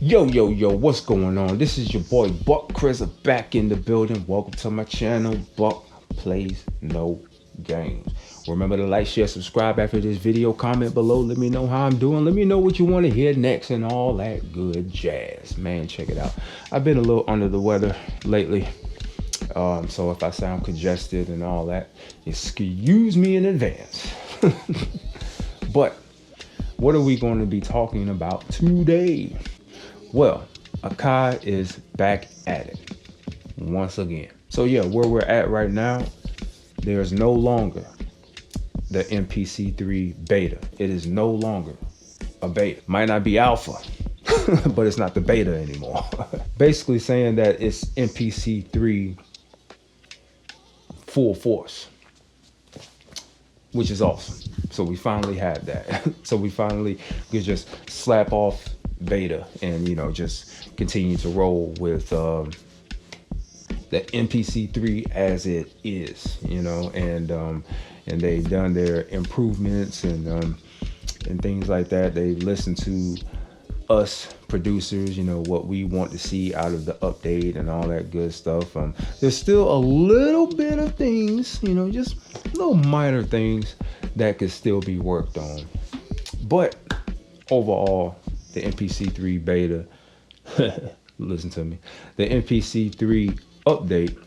Yo, what's going on? This is your boy Buck Chris back in the building. Welcome to my channel, Buck Plays No Games. Remember to like, share, subscribe after this video, comment below, let me know how I'm doing, let me know what you want to hear next and all that good jazz. Man, check it out. I've been a little under the weather lately, so if I sound congested and all that, excuse me in advance. But what are we going to be talking about today? Well, Akai is back at it once again. So yeah, where we're at right now, there's no longer the MPC3 beta. It is no longer a beta. Might not be alpha, but it's not the beta anymore. Basically saying that it's MPC3 full force, which is awesome. So we finally had that. So we finally could just slap off beta and just continue to roll with the MPC3 as it is, and they've done their improvements and things like that. They listened to us producers, what we want to see out of the update and all that good stuff. There's still a little bit of things, just little minor things that could still be worked on, but overall the MPC3 beta, listen to me, the MPC3 update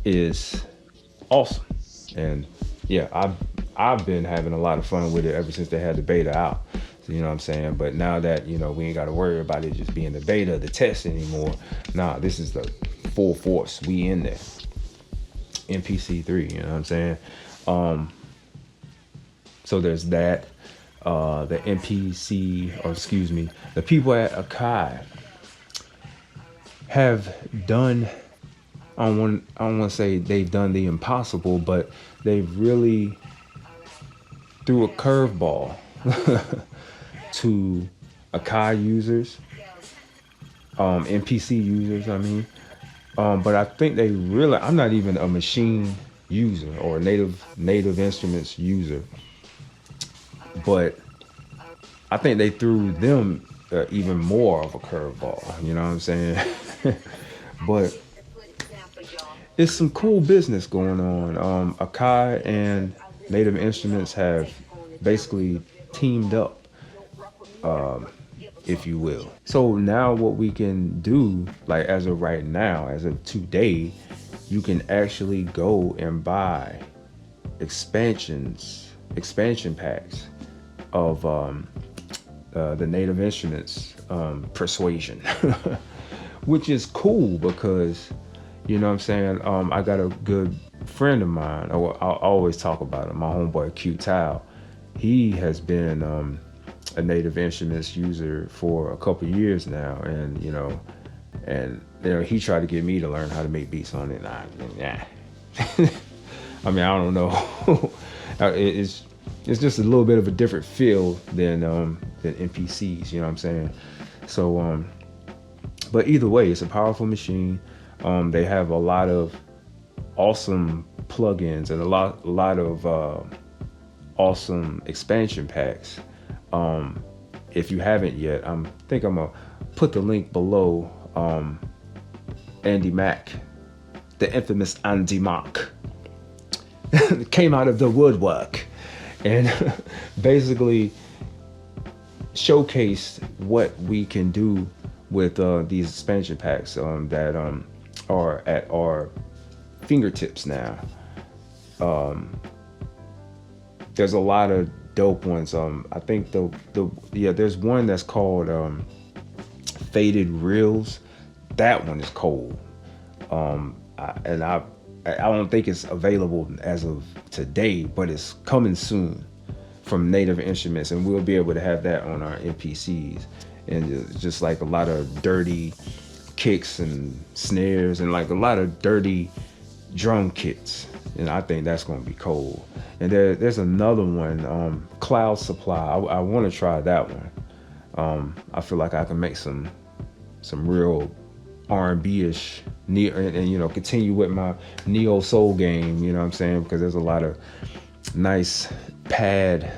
is awesome. And yeah, I've been having a lot of fun with it ever since they had the beta out. So, you know what I'm saying? But now that, we ain't got to worry about it just being the beta, the test anymore. Nah, this is the full force. We in there. MPC3, you know what I'm saying? So there's that. The the people at Akai have done, I don't want to say they've done the impossible, but they've really threw a curveball to Akai users, MPC users, I mean. But I think they really, I'm not even a machine user or a native instruments user, but I think they threw them even more of a curveball, you know what I'm saying? But it's some cool business going on. Akai and Native Instruments have basically teamed up, if you will. So now what we can do, like as of right now, as of today, you can actually go and buy expansion packs of the Native Instruments persuasion, which is cool because, you know what I'm saying, I got a good friend of mine, I always talk about him, my homeboy Q Tao. He has been a Native Instruments user for a couple years now, and he tried to get me to learn how to make beats on it. I mean, I don't know. It's just a little bit of a different feel than NPCs, you know what I'm saying? So, but either way, it's a powerful machine. They have a lot of awesome plugins and a lot of awesome expansion packs. If you haven't yet, I think I'm gonna put the link below. Andy Mack, the infamous Andy Mack, came out of the woodwork and basically showcased what we can do with these expansion packs that are at our fingertips now. There's a lot of dope ones. I think there's one that's called Faded Reels. That one is cold. I don't think it's available as of today, but it's coming soon from Native Instruments, and we'll be able to have that on our MPCs. And just like a lot of dirty kicks and snares and like a lot of dirty drum kits. And I think that's going to be cool. And there's another one, Cloud Supply. I want to try that one. I feel like I can make some real R&B-ish, and continue with my neo soul game, you know what I'm saying? Because there's a lot of nice pad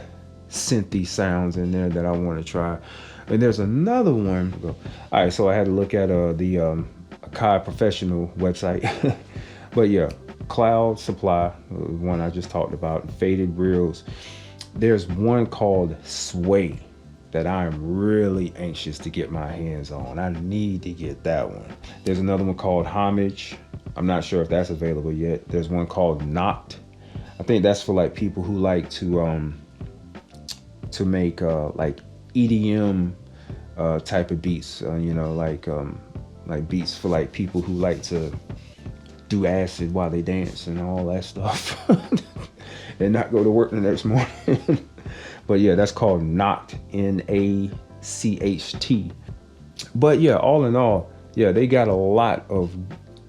synthy sounds in there that I want to try. And there's another one. All right, so I had to look at the Akai professional website. But yeah, Cloud Supply, one I just talked about, faded reels. There's one called Sway that I'm really anxious to get my hands on. I need to get that one. There's another one called Homage. I'm not sure if that's available yet. There's one called Knocked. I think that's for like people who like to make like EDM type of beats. You know, like beats for like people who like to do acid while they dance and all that stuff, and not go to work the next morning. But yeah, that's called Knocked, N-A-C-H-T. But yeah, all in all, yeah, they got a lot of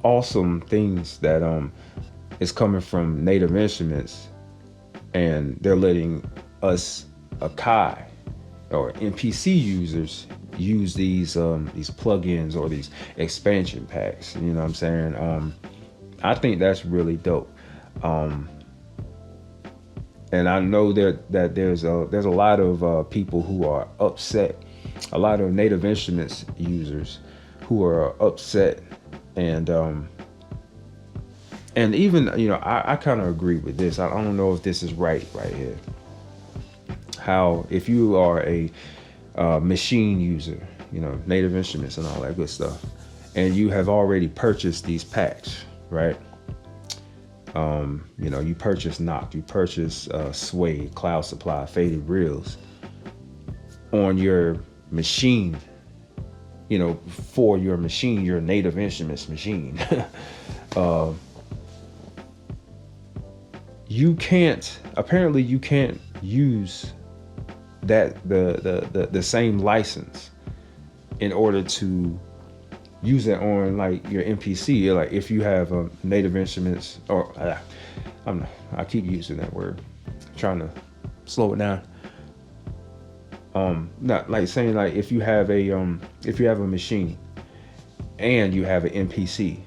awesome things that is coming from Native Instruments, and they're letting us Akai or MPC users use these plugins or these expansion packs. You know what I'm saying? I think that's really dope. And I know that there's a lot of people who are upset, a lot of Native Instruments users who are upset, and even, you know, I kind of agree with this. I don't know if this is right here. How if you are a machine user, you know, Native Instruments and all that good stuff, and you have already purchased these packs, right? You know, you purchase Knocked, you purchase Sway, Cloud Supply, faded reels on your machine, you know, for your machine, your Native Instruments machine. Apparently you can't use that the same license in order to use it on like your MPC. Like if you have a Native Instruments, or I keep using that word, I'm trying to slow it down. Not like saying like if you have a machine and you have an MPC,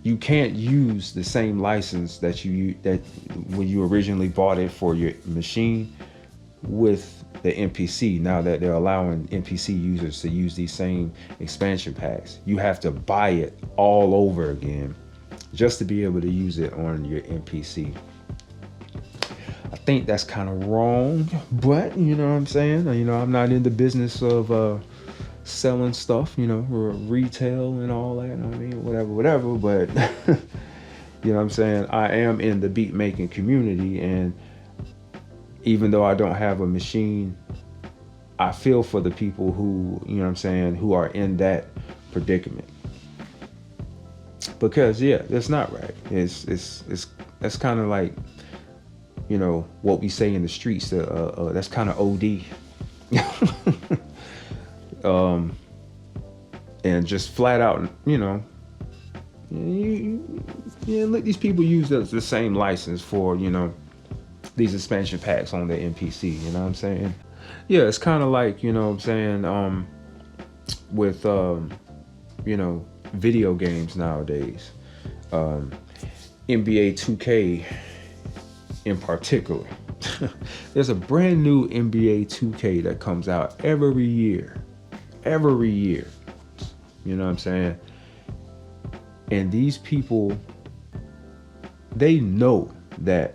you can't use the same license that when you originally bought it for your machine with the MPC. Now that they're allowing MPC users to use these same expansion packs, you have to buy it all over again just to be able to use it on your MPC. I think that's kind of wrong, but you know what I'm saying? You know, I'm not in the business of selling stuff, you know, or retail and all that. I mean, whatever, but you know what I'm saying? I am in the beat making community, and even though I don't have a machine, I feel for the people who, you know what I'm saying, who are in that predicament. Because yeah, that's not right. That's kind of like, you know, what we say in the streets. That's kind of OD. And just flat out, you know, let these people use the same license for, you know, these expansion packs on their MPC. You know what I'm saying? Yeah, it's kind of like, you know what I'm saying, with you know, video games nowadays, NBA 2K in particular. There's a brand new NBA 2K that comes out every year. You know what I'm saying? And these people, they know that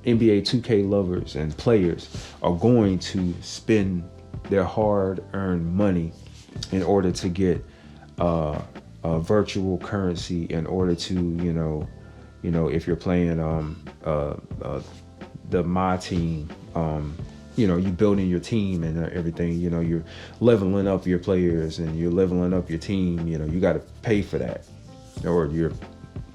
NBA 2K lovers and players are going to spend their hard-earned money in order to get a virtual currency, in order to, you know, if you're playing the My Team, you know, you building your team and everything, you know, you're leveling up your players and you're leveling up your team, you know, you got to pay for that. Or you're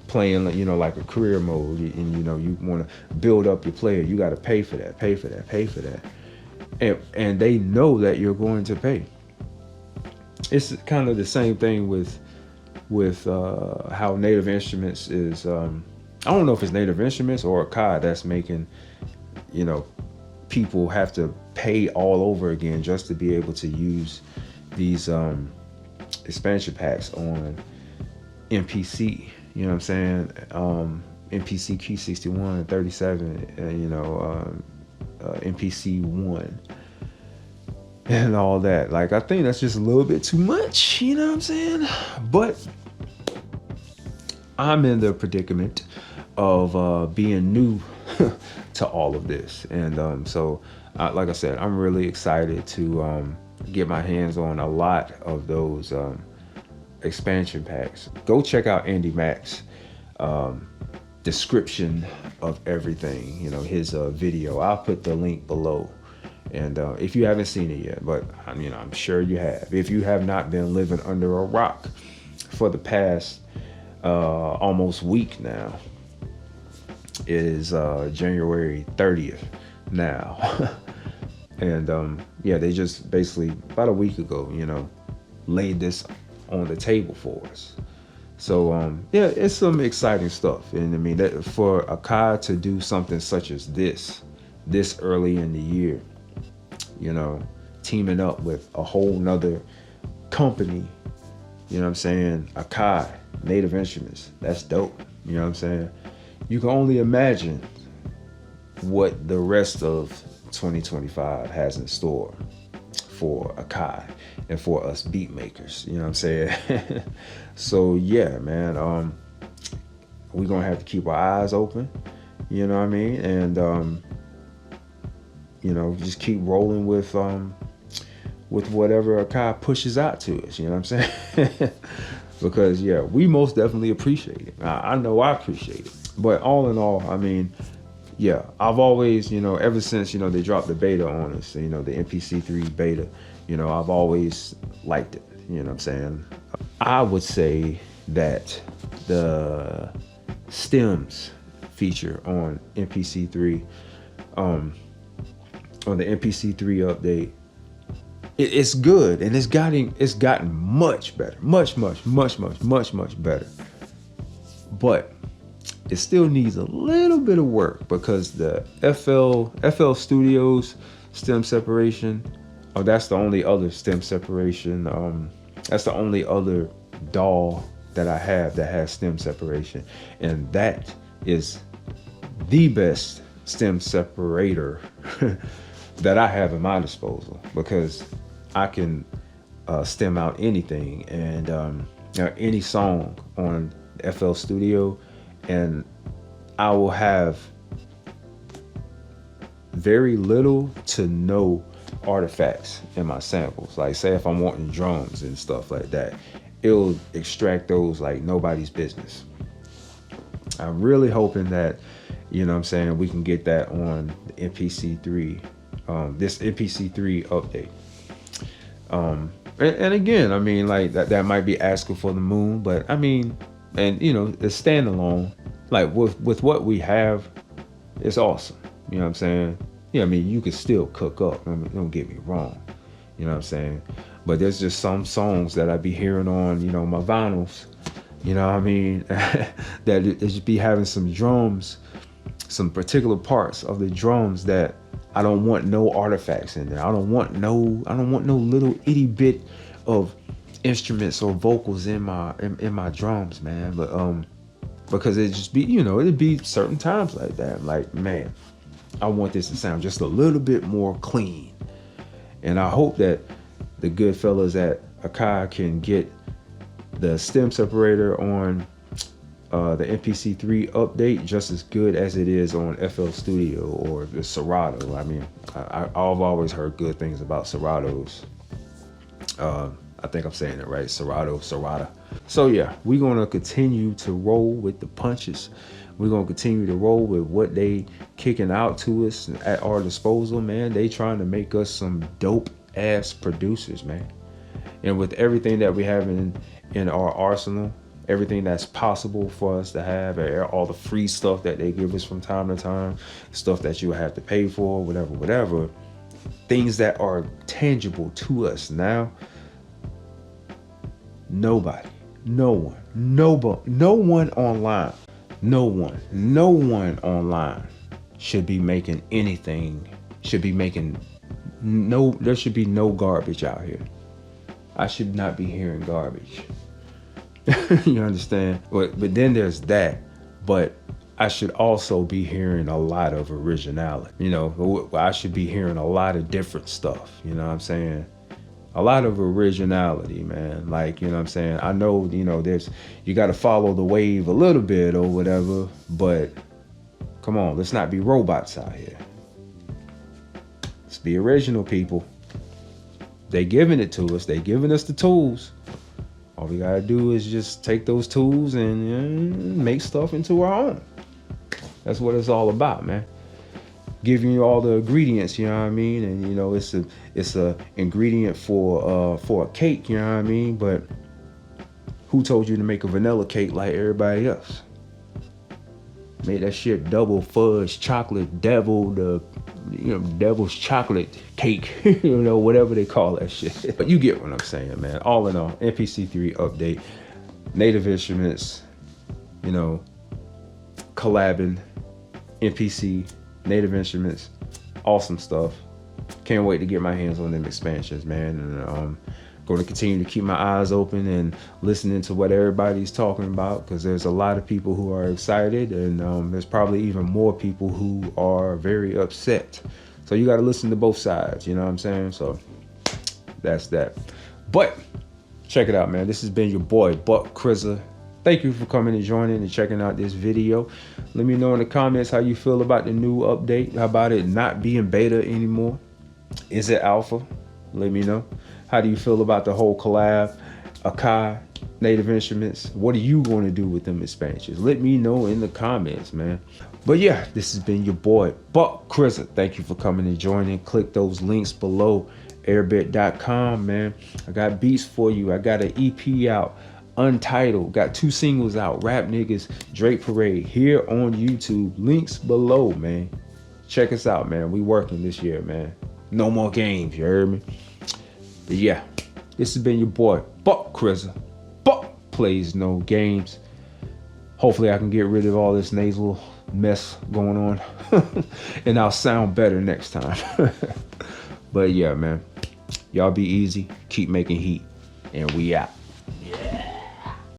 playing, you know, like a career mode, and you know, you want to build up your player, you got to pay for that. And they know that you're going to pay. It's kind of the same thing with how Native Instruments is, I don't know if it's Native Instruments or Akai that's making, you know, people have to pay all over again just to be able to use these expansion packs on MPC. You know what I'm saying? MPC Q61, 37, you know, MPC1 and all that. Like, I think that's just a little bit too much, you know what I'm saying? But I'm in the predicament of being new to all of this. And so, like I said, I'm really excited to get my hands on a lot of those expansion packs. Go check out Andy Mack's description of everything, you know, his video. I'll put the link below. And if you haven't seen it yet, but you know, I'm sure you have. If you have not been living under a rock for the past almost week now, it is January 30th now. And yeah, they just basically about a week ago, you know, laid this on the table for us. So yeah, it's some exciting stuff. And I mean, that for Akai to do something such as this early in the year, you know, teaming up with a whole nother company, you know what I'm saying? Akai Native Instruments, that's dope. You know what I'm saying? You can only imagine what the rest of 2025 has in store for Akai and for us beat makers, you know what I'm saying? So yeah, man, we're gonna have to keep our eyes open, you know what I mean? And you know, just keep rolling with whatever Akai pushes out to us, you know what I'm saying? Because yeah, we most definitely appreciate it. I know I appreciate it. But all in all, I mean, yeah, I've always, you know, ever since, you know, they dropped the beta on us, you know, the MPC3 beta, you know, I've always liked it, you know what I'm saying? I would say that the stems feature on MPC3, on the MPC3 update, it's good, and it's gotten much better, much better. But it still needs a little bit of work because the FL Studios stem separation, that's the only other stem separation. That's the only other DAW that I have that has stem separation, and that is the best stem separator that I have at my disposal, because I can stem out anything and any song on FL Studio, and I will have very little to no artifacts in my samples. Like, say if I'm wanting drums and stuff like that, it'll extract those like nobody's business. I'm really hoping that, you know what I'm saying, we can get that on the MPC3, this MPC3 update. And again, I mean, like that might be asking for the moon, but I mean, and you know, the standalone, like with what we have, it's awesome. You know what I'm saying? Yeah, I mean, you could still cook up. I mean, don't get me wrong. You know what I'm saying? But there's just some songs that I be hearing on, you know, my vinyls, you know what I mean, that it just be having some drums, some particular parts of the drums that I don't want no artifacts in there. I don't want no little itty bit of instruments or vocals in my drums, man. But because it just be, you know, it'd be certain times like that. I'm like, man, I want this to sound just a little bit more clean. And I hope that the good fellas at Akai can get the stem separator on the MPC3 update just as good as it is on FL Studio or the Serato. I mean, I've always heard good things about Seratos. I think I'm saying it right, Serata. So yeah, we're gonna continue to roll with the punches. We're gonna continue to roll with what they kicking out to us at our disposal, man. They trying to make us some dope ass producers, man. And with everything that we have in our arsenal, everything that's possible for us to have, all the free stuff that they give us from time to time, stuff that you have to pay for, whatever, things that are tangible to us now. No one online should be making anything, there should be no garbage out here. I should not be hearing garbage. You understand? But then there's that. But I should also be hearing a lot of originality. You know, I should be hearing a lot of different stuff. You know what I'm saying? A lot of originality, man. Like, you know what I'm saying? I know, you know, you got to follow the wave a little bit or whatever, but come on, let's not be robots out here. Let's be original, people. They giving it to us. They giving us the tools. All we gotta do is just take those tools and make stuff into our own. That's what it's all about, man. Giving you all the ingredients, you know what I mean? And you know, it's a ingredient for a cake, you know what I mean? But who told you to make a vanilla cake like everybody else? Made that shit double fudge chocolate devil's chocolate cake, you know, whatever they call that shit. But you get what I'm saying, man. All in all, MPC3 update, Native Instruments, you know, collabing, MPC, Native Instruments, awesome stuff. Can't wait to get my hands on them expansions, man. And I'm going to continue to keep my eyes open and listening to what everybody's talking about, because there's a lot of people who are excited, and there's probably even more people who are very upset. So you got to listen to both sides, you know what I'm saying? So that's that. But check it out, man. This has been your boy, Buck Krizza. Thank you for coming and joining and checking out this video. Let me know in the comments how you feel about the new update. How about it not being beta anymore? Is it alpha? Let me know. How do you feel about the whole collab? Akai, Native Instruments. What are you going to do with them expansions? Let me know in the comments, man. But yeah, this has been your boy, Buck Krizza. Thank you for coming and joining. Click those links below, airbit.com, man. I got beats for you. I got an EP out, Untitled. Got 2 singles out, Rap Niggas, Drake Parade, here on YouTube. Links below, man. Check us out, man. We working this year, man. No more games, you heard me? But yeah, this has been your boy, Buck Krizza. Buck plays no games. Hopefully I can get rid of all this nasal mess going on and I'll sound better next time. But yeah, man, y'all be easy, keep making heat, and we out.